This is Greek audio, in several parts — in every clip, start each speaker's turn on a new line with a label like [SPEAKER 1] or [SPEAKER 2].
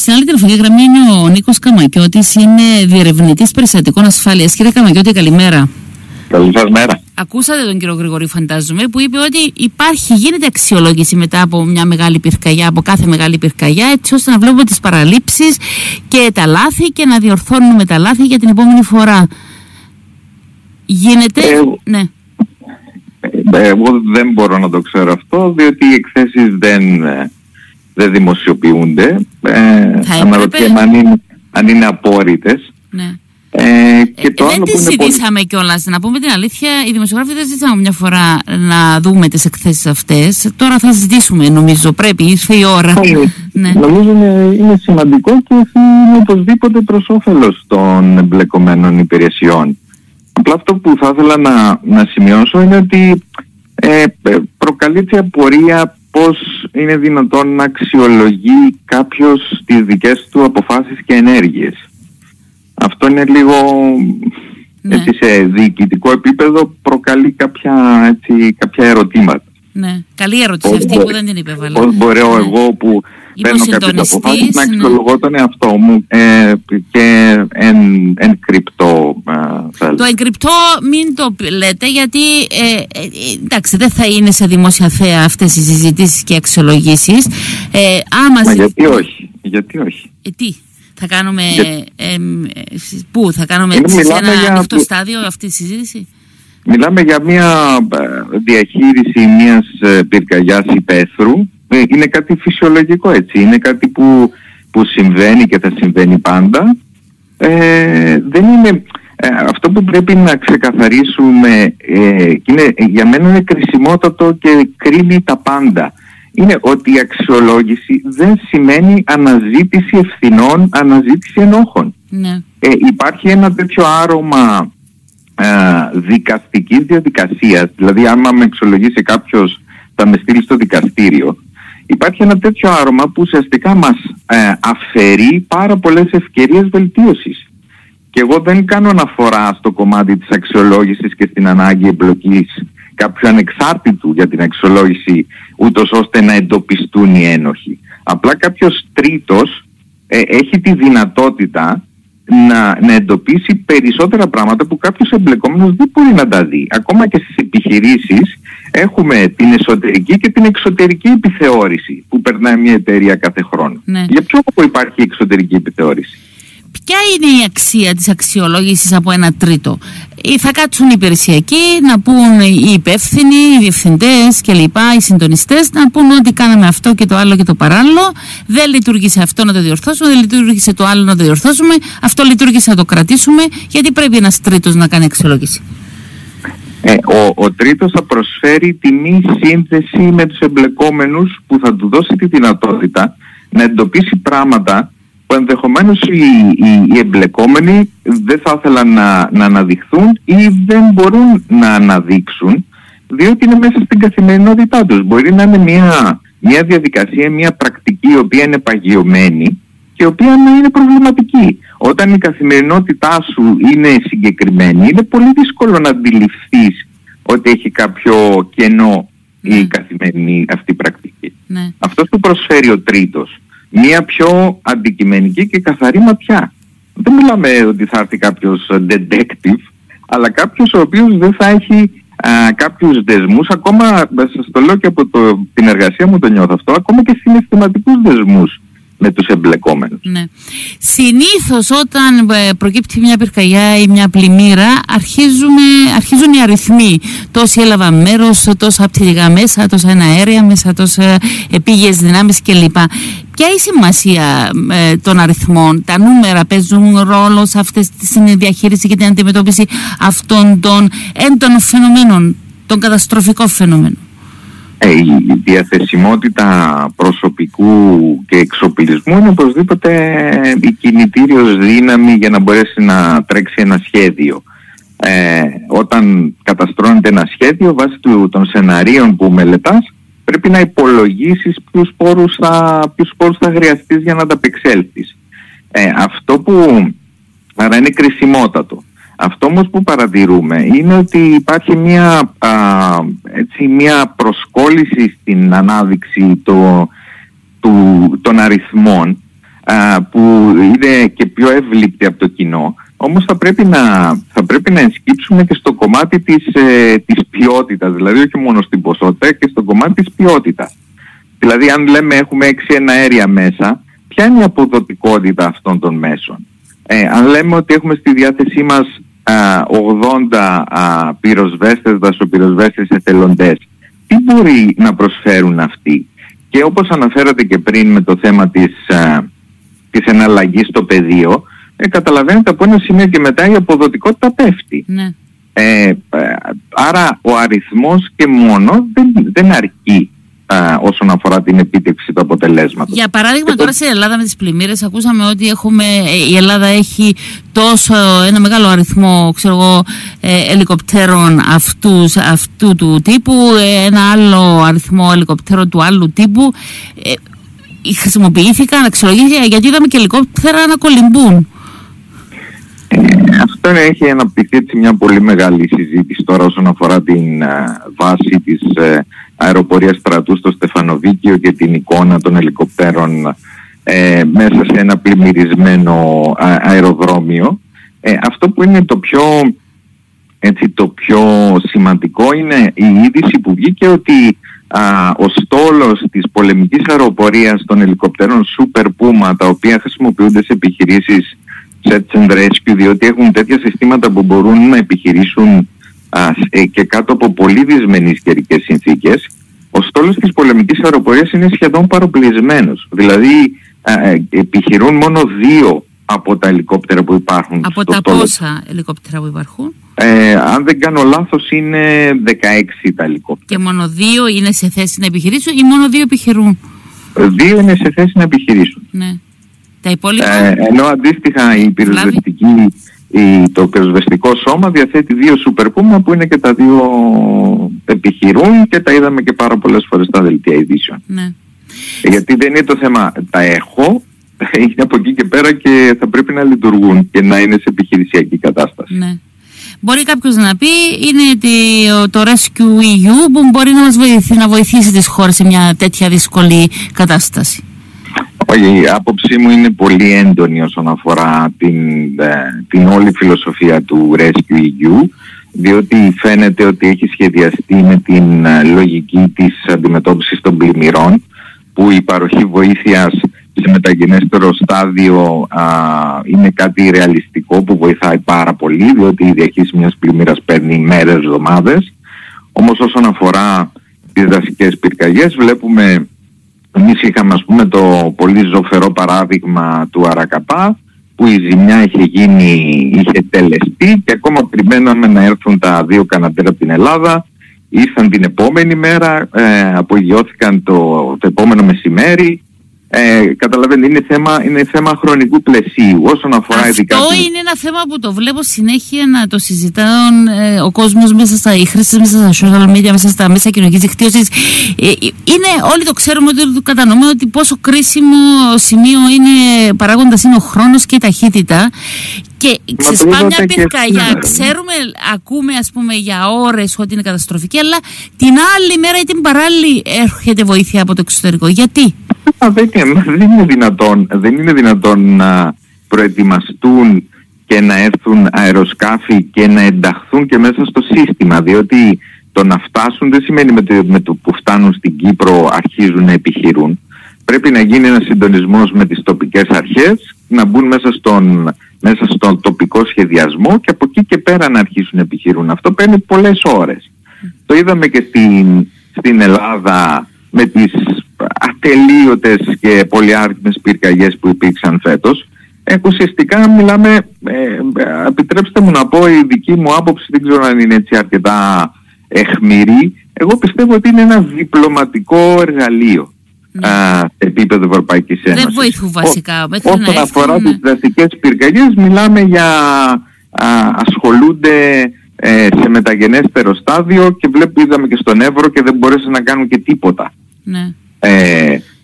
[SPEAKER 1] Στην άλλη τηλεφωνική γραμμή είναι ο Νίκος Καμακιώτης, είναι διερευνητής περιστατικών ασφάλειας. Κύριε Καμακιώτη, καλημέρα.
[SPEAKER 2] Καλή σας μέρα.
[SPEAKER 1] Ακούσατε τον κύριο Γρηγορή, φαντάζομαι, που είπε ότι γίνεται αξιολόγηση μετά από μια μεγάλη πυρκαγιά, από κάθε μεγάλη πυρκαγιά, έτσι ώστε να βλέπουμε τις παραλήψεις και τα λάθη και να διορθώνουμε τα λάθη για την επόμενη φορά. Γίνεται. Ναι.
[SPEAKER 2] Εγώ δεν μπορώ να το ξέρω αυτό, διότι οι εκθέσεις δεν δημοσιοποιούνται. Αναρωτιέμαι αν είναι απόρριτες.
[SPEAKER 1] Ναι.
[SPEAKER 2] Και το
[SPEAKER 1] δεν τις ζητήσαμε κιόλας, να πούμε την αλήθεια. Οι δημοσιογράφοι δεν ζητήσαμε μια φορά να δούμε τις εκθέσεις αυτές. Τώρα θα ζητήσουμε, νομίζω. Πρέπει, ήρθε η ώρα.
[SPEAKER 2] Ναι. Νομίζω είναι σημαντικό και είναι οπωσδήποτε προς όφελος των εμπλεκομένων υπηρεσιών. Απλά αυτό που θα ήθελα να σημειώσω είναι ότι προκαλεί τη απορία πώς είναι δυνατόν να αξιολογεί κάποιος τις δικές του αποφάσεις και ενέργειες. Αυτό είναι λίγο,
[SPEAKER 1] ναι,
[SPEAKER 2] έτσι, σε διοικητικό επίπεδο προκαλεί κάποια ερωτήματα.
[SPEAKER 1] Ναι, καλή ερώτηση αυτή που δεν την υπέβαλα.
[SPEAKER 2] Πώς μπορώ εγώ που παίρνω κάποιες αποφάσεις να αξιολογώ τον εαυτό μου και εν κρυπτό.
[SPEAKER 1] Το εγκρυπτό μην το λέτε, γιατί εντάξει, δεν θα είναι σε δημόσια θέα αυτές οι συζητήσεις και αξιολογήσεις.
[SPEAKER 2] Γιατί όχι.
[SPEAKER 1] Τι θα κάνουμε, πού θα κάνουμε σε ένα ανοιχτό στάδιο αυτή τη συζήτηση?
[SPEAKER 2] Μιλάμε για μια διαχείριση μιας πυρκαγιάς υπαίθρου. Είναι κάτι φυσιολογικό, έτσι. Είναι κάτι που συμβαίνει και θα συμβαίνει πάντα. Δεν είναι... αυτό που πρέπει να ξεκαθαρίσουμε και για μένα είναι κρισιμότατο και κρίνει τα πάντα. Είναι ότι η αξιολόγηση δεν σημαίνει αναζήτηση ευθυνών, αναζήτηση ενόχων.
[SPEAKER 1] Ναι.
[SPEAKER 2] Υπάρχει ένα τέτοιο άρωμα δικαστικής διαδικασίας, δηλαδή άμα με αξιολογήσει κάποιος θα με στείλει στο δικαστήριο. Υπάρχει ένα τέτοιο άρωμα που ουσιαστικά μας αφαιρεί πάρα πολλές ευκαιρίες βελτίωσης. Και εγώ δεν κάνω αναφορά στο κομμάτι της αξιολόγησης και στην ανάγκη εμπλοκής κάποιου ανεξάρτητου για την αξιολόγηση, ούτως ώστε να εντοπιστούν οι ένοχοι. Απλά κάποιος τρίτος έχει τη δυνατότητα να εντοπίσει περισσότερα πράγματα που κάποιος εμπλεκόμενος δεν μπορεί να τα δει. Ακόμα και στις επιχειρήσεις έχουμε την εσωτερική και την εξωτερική επιθεώρηση που περνάει μια εταιρεία κάθε χρόνο.
[SPEAKER 1] Ναι.
[SPEAKER 2] Για ποιο λόγο υπάρχει εξωτερική επιθεώρηση?
[SPEAKER 1] Ποια είναι η αξία της αξιολόγησης από ένα τρίτο? Θα κάτσουν οι υπηρεσιακοί να πούν, οι υπεύθυνοι, οι διευθυντές και λοιπά, οι συντονιστές να πούν ότι κάναμε αυτό και το άλλο και το παράλληλο. Δεν λειτουργήσε αυτό, να το διορθώσουμε. Δεν λειτουργήσε το άλλο, να το διορθώσουμε. Αυτό λειτουργήσε, να το κρατήσουμε. Γιατί πρέπει ένας τρίτος να κάνει αξιολόγηση?
[SPEAKER 2] Ο τρίτος θα προσφέρει τη μη σύνδεση με τους εμπλεκόμενους που θα του δώσει τη δυνατότητα να εντοπίσει πράγματα που ενδεχομένως οι εμπλεκόμενοι δεν θα ήθελαν να αναδειχθούν ή δεν μπορούν να αναδείξουν, διότι είναι μέσα στην καθημερινότητά τους. Μπορεί να είναι μια διαδικασία, μια πρακτική η οποία είναι παγιωμένη και η οποία να είναι προβληματική. Όταν η καθημερινότητά σου είναι συγκεκριμένη, είναι πολύ δύσκολο να αντιληφθείς ότι έχει κάποιο κενό η καθημερινή αυτή πρακτική.
[SPEAKER 1] Ναι.
[SPEAKER 2] Αυτό που προσφέρει ο τρίτος, μια πιο αντικειμενική και καθαρή ματιά. Δεν μιλάμε ότι θα έρθει κάποιος detective, αλλά κάποιος ο οποίος δεν θα έχει κάποιους δεσμούς, ακόμα, σας το λέω και από την εργασία μου το νιώθω αυτό, ακόμα και συναισθηματικούς δεσμούς με τους εμπλεκόμενους.
[SPEAKER 1] Ναι. Συνήθως όταν προκύπτει μια πυρκαγιά ή μια πλημμύρα αρχίζουν οι αριθμοί. Τόσοι έλαβαν μέρος, τόσα απτυτικά μέσα, τόσα εναέρια μέσα, τόσα επίγειες δυνάμεις κλπ. Ποια είναι η σημασία των αριθμών? Τα νούμερα παίζουν ρόλο σε αυτές τη διαχείριση και την αντιμετώπιση αυτών των έντονων φαινομένων, των καταστροφικών φαινομένων?
[SPEAKER 2] Η διαθεσιμότητα προσωπικού και εξοπλισμού είναι οπωσδήποτε η κινητήριος δύναμη για να μπορέσει να τρέξει ένα σχέδιο. Όταν καταστρώνεται ένα σχέδιο, βάσει των σεναρίων που μελετάς, πρέπει να υπολογίσεις ποιους πόρους θα χρειαστείς για να ανταπεξέλθεις. Αυτό που άρα είναι κρισιμότατο. Αυτό όμως που παρατηρούμε είναι ότι υπάρχει μια προσκόλληση στην ανάδειξη των αριθμών, που είναι και πιο εύληπτη από το κοινό. Όμως θα πρέπει να ενσκύψουμε και στο κομμάτι της ποιότητας, δηλαδή όχι μόνο στην ποσότητα, και στο κομμάτι της ποιότητας. Δηλαδή αν λέμε έχουμε 6 εναέρια μέσα, ποια είναι η αποδοτικότητα αυτών των μέσων? Αν λέμε ότι έχουμε στη διάθεσή μας 80 πυροσβέστες, δασοπυροσβέστες, εθελοντές, τι μπορεί να προσφέρουν αυτοί? Και όπως αναφέρατε και πριν με το θέμα της εναλλαγής στο πεδίο, καταλαβαίνετε από ένα σημείο και μετά η αποδοτικότητα πέφτει.
[SPEAKER 1] Ναι.
[SPEAKER 2] Άρα ο αριθμός και μόνο δεν αρκεί όσον αφορά την επίτευξη του αποτελέσματος.
[SPEAKER 1] Για παράδειγμα, τώρα στην Ελλάδα με τις πλημμύρες ακούσαμε ότι η Ελλάδα έχει ένα μεγάλο αριθμό ελικοπτέρων αυτού του τύπου, ένα άλλο αριθμό ελικοπτέρων του άλλου τύπου. Χρησιμοποιήθηκαν, αξιολογήθηκαν, γιατί είδαμε και ελικόπτερα να κολυμπούν.
[SPEAKER 2] Αυτό έχει αναπτυχθεί έτσι μια πολύ μεγάλη συζήτηση τώρα όσον αφορά την βάση της αεροπορίας στρατού στο Στεφανοβίκιο και την εικόνα των ελικοπτέρων μέσα σε ένα πλημμυρισμένο αεροδρόμιο. Αυτό που είναι το πιο σημαντικό είναι η είδηση που βγήκε ότι ο στόλος της πολεμικής αεροπορίας των ελικοπτέρων Super Puma, τα οποία χρησιμοποιούνται σε επιχειρήσεις search and rescue, διότι έχουν τέτοια συστήματα που μπορούν να επιχειρήσουν και κάτω από πολύ δυσμενείς καιρικές συνθήκες, ο στόλος της πολεμικής αεροπορίας είναι σχεδόν παροπλισμένος. Δηλαδή επιχειρούν μόνο 2 από τα ελικόπτερα που υπάρχουν.
[SPEAKER 1] Από τα πόσα ελικόπτερα που υπάρχουν?
[SPEAKER 2] Αν δεν κάνω λάθος είναι 16 τα ελικόπτερα. Και
[SPEAKER 1] μόνο 2 είναι σε θέση να επιχειρήσουν ή μόνο 2 επιχειρούν?
[SPEAKER 2] 2 είναι σε θέση να επιχειρήσουν.
[SPEAKER 1] Ναι. Τα υπόλοιπα...
[SPEAKER 2] ενώ αντίστοιχα το πυροσβεστικό σώμα διαθέτει 2 Super Puma που είναι και τα 2 επιχειρούν, και τα είδαμε και πάρα πολλές φορές στα δελτία ειδήσεων.
[SPEAKER 1] Ναι.
[SPEAKER 2] Γιατί δεν είναι το θέμα τα έχω, είναι από εκεί και πέρα και θα πρέπει να λειτουργούν και να είναι σε επιχειρησιακή κατάσταση.
[SPEAKER 1] Ναι. Μπορεί κάποιος να πει είναι το Rescue EU που μπορεί να βοηθήσει τις χώρες σε μια τέτοια δύσκολη κατάσταση.
[SPEAKER 2] Όχι, η άποψή μου είναι πολύ έντονη όσον αφορά την όλη φιλοσοφία του Rescue EU, διότι φαίνεται ότι έχει σχεδιαστεί με την λογική της αντιμετώπισης των πλημμυρών, που η παροχή βοήθειας σε μεταγενέστερο στάδιο είναι κάτι ρεαλιστικό που βοηθάει πάρα πολύ, διότι η διαχείριση μιας πλημμύρας παίρνει μέρες, εβδομάδες. Όμως όσον αφορά τις δασικές πυρκαγιές, βλέπουμε, εμείς είχαμε το πολύ ζωφερό παράδειγμα του Αρακαπά, που η ζημιά είχε τελεστεί και ακόμα περιμέναμε να έρθουν τα 2 κανατέρα από την Ελλάδα. Ήρθαν την επόμενη μέρα, απογειώθηκαν το επόμενο μεσημέρι. Καταλαβαίνετε, είναι θέμα χρονικού πλαισίου όσον αφορά
[SPEAKER 1] αυτό είναι ένα θέμα που το βλέπω συνέχεια να το συζητάνε ο κόσμος μέσα οι χρήστες μέσα στα social media, μέσα στα μέσα κοινωνικής δικτύωσης. Όλοι το ξέρουμε, ότι το κατανοούμε, ότι πόσο κρίσιμο σημείο παράγοντας είναι ο χρόνος και η ταχύτητα. Και ξεσπά μια πυρκαγιά, ακούμε για ώρες ότι είναι καταστροφική, αλλά την άλλη μέρα ή την παράλληλη έρχεται βοήθεια από το εξωτερικό. Γιατί?
[SPEAKER 2] Δεν είναι δυνατόν να προετοιμαστούν και να έρθουν αεροσκάφη και να ενταχθούν και μέσα στο σύστημα, διότι το να φτάσουν δεν σημαίνει με το που φτάνουν στην Κύπρο αρχίζουν να επιχειρούν. Πρέπει να γίνει ένας συντονισμός με τις τοπικές αρχές, να μπουν μέσα στον τοπικό σχεδιασμό και από εκεί και πέρα να αρχίσουν να επιχειρούν. Αυτό παίρνει πολλές ώρες. Το είδαμε και στην Ελλάδα με τις ατελείωτες και πολυάριθμες πυρκαγιές που υπήρξαν φέτος. Ουσιαστικά μιλάμε, επιτρέψτε μου να πω, η δική μου άποψη, δεν ξέρω αν είναι έτσι αρκετά αιχμηρή, εγώ πιστεύω ότι είναι ένα διπλωματικό εργαλείο σε επίπεδο Ευρωπαϊκής Ένωσης.
[SPEAKER 1] Δεν βοηθούν βασικά.
[SPEAKER 2] Όσον αφορά τις δραστικές πυρκαγιές, μιλάμε για ασχολούνται σε μεταγενέστερο στάδιο και είδαμε και στον Εύρο και δεν μπορέσαν να κάνουν και τίποτα.
[SPEAKER 1] Ναι.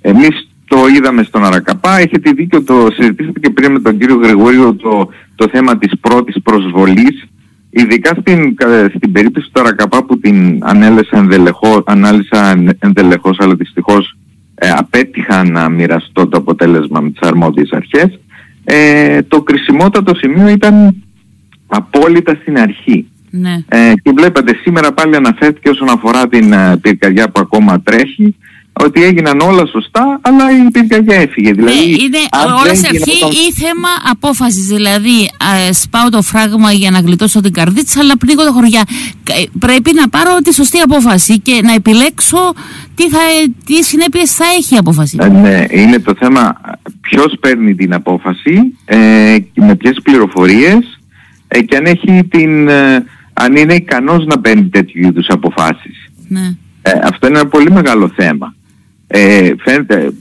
[SPEAKER 2] Εμείς το είδαμε στον Αρακαπά, έχετε δίκιο, το συζητήσατε και πριν με τον κύριο Γρηγόριο το θέμα της πρώτης προσβολής, ειδικά στην περίπτωση του Αρακαπά που την ανάλυσα ενδελεχώς, αλλά δυστυχώς απέτυχα να μοιραστώ το αποτέλεσμα με τις αρμόδιες αρχές. Το κρισιμότατο σημείο ήταν απόλυτα στην αρχή.
[SPEAKER 1] Ναι.
[SPEAKER 2] Και βλέπετε σήμερα πάλι αναφέρθηκε όσον αφορά την πυρκαγιά που ακόμα τρέχει, ότι έγιναν όλα σωστά, αλλά η πυρκαγιά έφυγε. Δηλαδή,
[SPEAKER 1] είναι όλα σε αρχή ή θέμα απόφασης. Δηλαδή, σπάω το φράγμα για να γλιτώσω την καρδίτσα, αλλά πνίγω τα χωριά. Πρέπει να πάρω τη σωστή απόφαση και να επιλέξω τι συνέπειες θα έχει η απόφαση.
[SPEAKER 2] Ναι, είναι το θέμα ποιος παίρνει την απόφαση, με ποιες πληροφορίες και αν είναι ικανός να παίρνει τέτοιου είδους αποφάσεις.
[SPEAKER 1] Ναι.
[SPEAKER 2] Αυτό είναι ένα πολύ μεγάλο θέμα. Φαίνεται,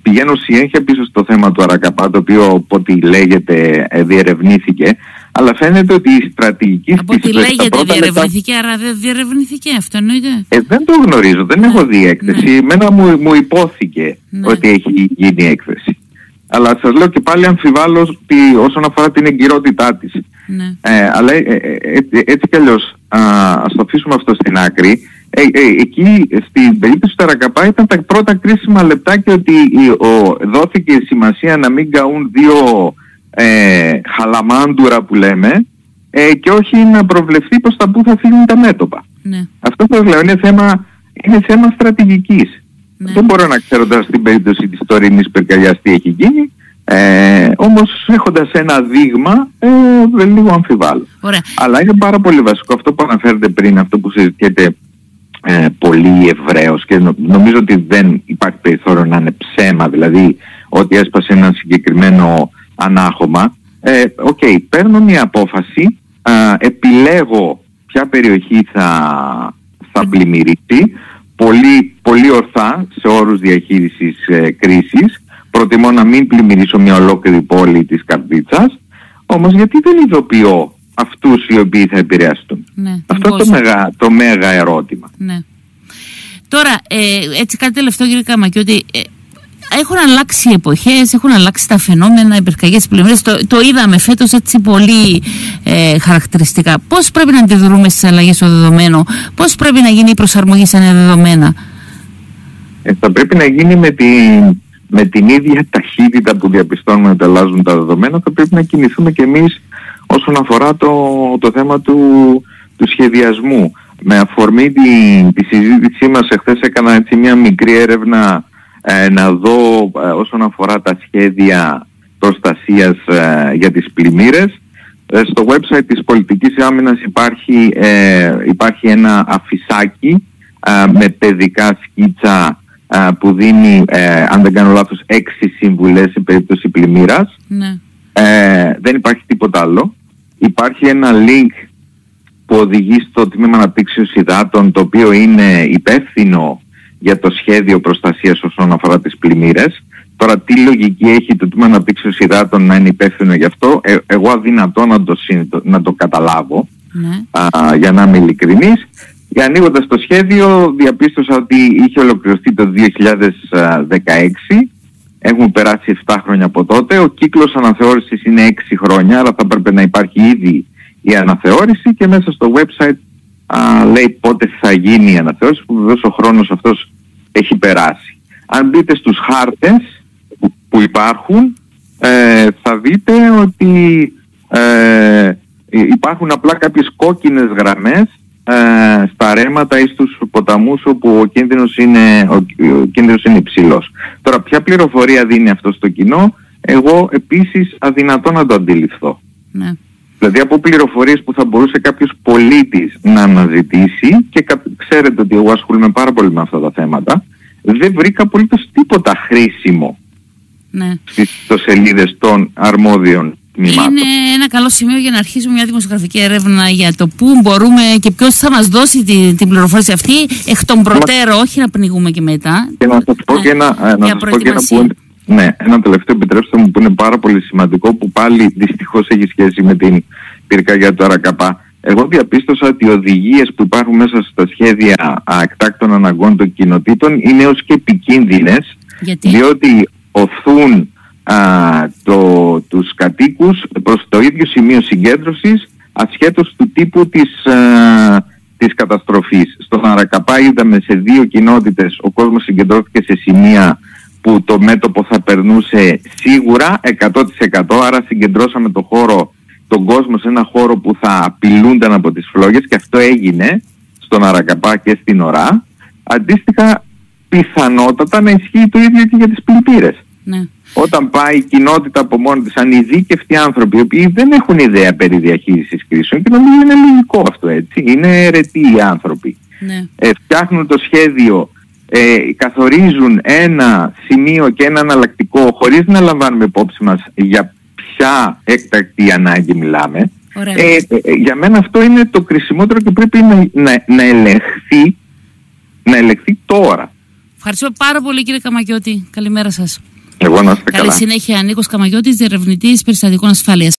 [SPEAKER 2] πηγαίνω συνέχεια πίσω στο θέμα του Αρακαπά, το οποίο από ό,τι λέγεται διερευνήθηκε, αλλά φαίνεται ότι η στρατηγική
[SPEAKER 1] από ό,τι λέγεται διερευνήθηκε, άρα δεν διερευνήθηκε, αυτό εννοείται.
[SPEAKER 2] Δεν το γνωρίζω, δεν έχω δει έκθεση. Εμένα μου υπόθηκε ότι έχει γίνει έκθεση. Αλλά σας λέω και πάλι αμφιβάλλω όσον αφορά την εγκυρότητά της. Αλλά έτσι κι αλλιώς, ας το αφήσουμε αυτό στην άκρη. Εκεί στην περίπτωση του Αρακαπά ήταν τα πρώτα κρίσιμα λεπτάκια ότι δόθηκε σημασία να μην καούν δύο χαλαμάντουρα που λέμε και όχι να προβλεφθεί προς τα που θα φύγουν τα μέτωπα. Ναι. Αυτό που λέω είναι θέμα στρατηγικής. Δεν μπορώ να ξέρω τώρα στην περίπτωση της τωρινής πυρκαγιάς τι έχει γίνει. Όμως έχοντας ένα δείγμα λίγο αμφιβάλλω. Αλλά είναι πάρα πολύ βασικό αυτό που αναφέρετε πριν, αυτό που συζητιέται πολύ ευρέως και νομίζω ότι δεν υπάρχει περιθώριο να είναι ψέμα, δηλαδή ότι έσπασε ένα συγκεκριμένο ανάχωμα. Παίρνω μια απόφαση, επιλέγω ποια περιοχή θα πλημμυρίσει, πολύ ορθά σε όρους διαχείρισης κρίσης. Προτιμώ να μην πλημμυρίσω μια ολόκληρη πόλη της Καρδίτσας, όμως γιατί δεν ειδοποιώ αυτούς οι οποίοι θα επηρεαστούν? Ναι, αυτό το μέγα ερώτημα.
[SPEAKER 1] Ναι. Τώρα, έτσι κάτι τελευταίο κύριε Καμακή, ότι έχουν αλλάξει οι εποχές, έχουν αλλάξει τα φαινόμενα, οι πυρκαγιές, πλημμύρες, το είδαμε φέτος έτσι πολύ χαρακτηριστικά. Πώς πρέπει να αντιδρούμε στις αλλαγές στο δεδομένο, πώς πρέπει να γίνει η προσαρμογή σε νέα δεδομένα?
[SPEAKER 2] Θα πρέπει να γίνει με την ίδια ταχύτητα που διαπιστώνουμε ότι αλλάζουν τα δεδομένα, θα πρέπει να κινηθούμε κι εμείς όσον αφορά το θέμα του σχεδιασμού. Με αφορμή τη συζήτησή μας εχθές έκανα έτσι μια μικρή έρευνα να δω όσον αφορά τα σχέδια προστασίας για τις πλημμύρες. Στο website της Πολιτικής Άμυνας υπάρχει ένα αφισάκι με παιδικά σκίτσα που δίνει, αν δεν κάνω λάθος, 6 συμβουλές σε περίπτωση πλημμύρας. Ναι. Δεν υπάρχει τίποτα άλλο. Υπάρχει ένα link που οδηγεί στο Τμήμα Αναπτύξεως Υδάτων, το οποίο είναι υπεύθυνο για το σχέδιο προστασίας όσον αφορά τις πλημμύρες. Τώρα τι λογική έχει το Τμήμα Αναπτύξεως Υδάτων να είναι υπεύθυνο γι' αυτό? Εγώ αδυνατό να το καταλάβω, για να είμαι ειλικρινής. Και ανοίγοντας το σχέδιο διαπίστωσα ότι είχε ολοκληρωθεί το 2016. Έχουν περάσει 7 χρόνια από τότε. Ο κύκλος αναθεώρησης είναι 6 χρόνια, αλλά θα πρέπει να υπάρχει ήδη η αναθεώρηση και μέσα στο website λέει πότε θα γίνει η αναθεώρηση, που βεβαίως ο χρόνος αυτός έχει περάσει. Αν μπείτε στους χάρτες που υπάρχουν, θα δείτε ότι υπάρχουν απλά κάποιες κόκκινες γραμμές στα ρέματα ή στους ποταμούς όπου ο κίνδυνος είναι υψηλός. Τώρα ποια πληροφορία δίνει αυτό στο κοινό? Εγώ επίσης αδυνατό να το αντιληφθώ. Ναι. Δηλαδή από πληροφορίες που θα μπορούσε κάποιος πολίτης να αναζητήσει, και ξέρετε ότι εγώ ασχολούμαι πάρα πολύ με αυτά τα θέματα, δεν βρήκα απολύτως τίποτα χρήσιμο στις ιστοσελίδες των αρμόδιων τμήματων.
[SPEAKER 1] Είναι ένα καλό σημείο για να αρχίσουμε μια δημοσιογραφική έρευνα για το πού μπορούμε και ποιος θα μας δώσει την πληροφόρηση αυτή εκ των προτέρων, όχι να πνιγούμε και μετά.
[SPEAKER 2] Και να σας πω και ένα τελευταίο, επιτρέψτε μου, που είναι πάρα πολύ σημαντικό, που πάλι δυστυχώς έχει σχέση με την πυρκαγιά του Αρακαπά. Εγώ διαπίστωσα ότι οι οδηγίες που υπάρχουν μέσα στα σχέδια εκτάκτων αναγκών των κοινοτήτων είναι ως και επικίνδυνες, διότι οθούν τους κατοίκους προς το ίδιο σημείο συγκέντρωσης, ασχέτως του τύπου της καταστροφής. Στον Αρακαπά είδαμε σε 2 κοινότητες ο κόσμος συγκεντρώθηκε σε σημεία που το μέτωπο θα περνούσε σίγουρα 100%, άρα συγκεντρώσαμε τον κόσμο σε ένα χώρο που θα απειλούνταν από τις φλόγες, και αυτό έγινε στον Αρακαπά και στην Ορά. Αντίστοιχα, πιθανότατα να ισχύει το ίδιο και για τις πλημμύρες. Ναι. Όταν πάει η κοινότητα από μόνη της, ανειδίκευτοι άνθρωποι, οι οποίοι δεν έχουν ιδέα περί διαχείρισης κρίσεων, και νομίζω είναι λογικό αυτό, έτσι, είναι αιρετοί οι άνθρωποι. Ναι. Φτιάχνουν το σχέδιο, καθορίζουν ένα σημείο και ένα εναλλακτικό, χωρίς να λαμβάνουμε υπόψη μας για ποια έκτακτη ανάγκη μιλάμε. Για μένα αυτό είναι το κρισιμότερο και πρέπει να ελεγχθεί τώρα.
[SPEAKER 1] Ευχαριστούμε πάρα πολύ, κύριε Καμαγιώτη. Καλημέρα σας.
[SPEAKER 2] Εγώ να είστε καλά.
[SPEAKER 1] Καλή συνέχεια. Νίκος Καμαγιώτης, διερευνητής περιστατικών ασφάλειας.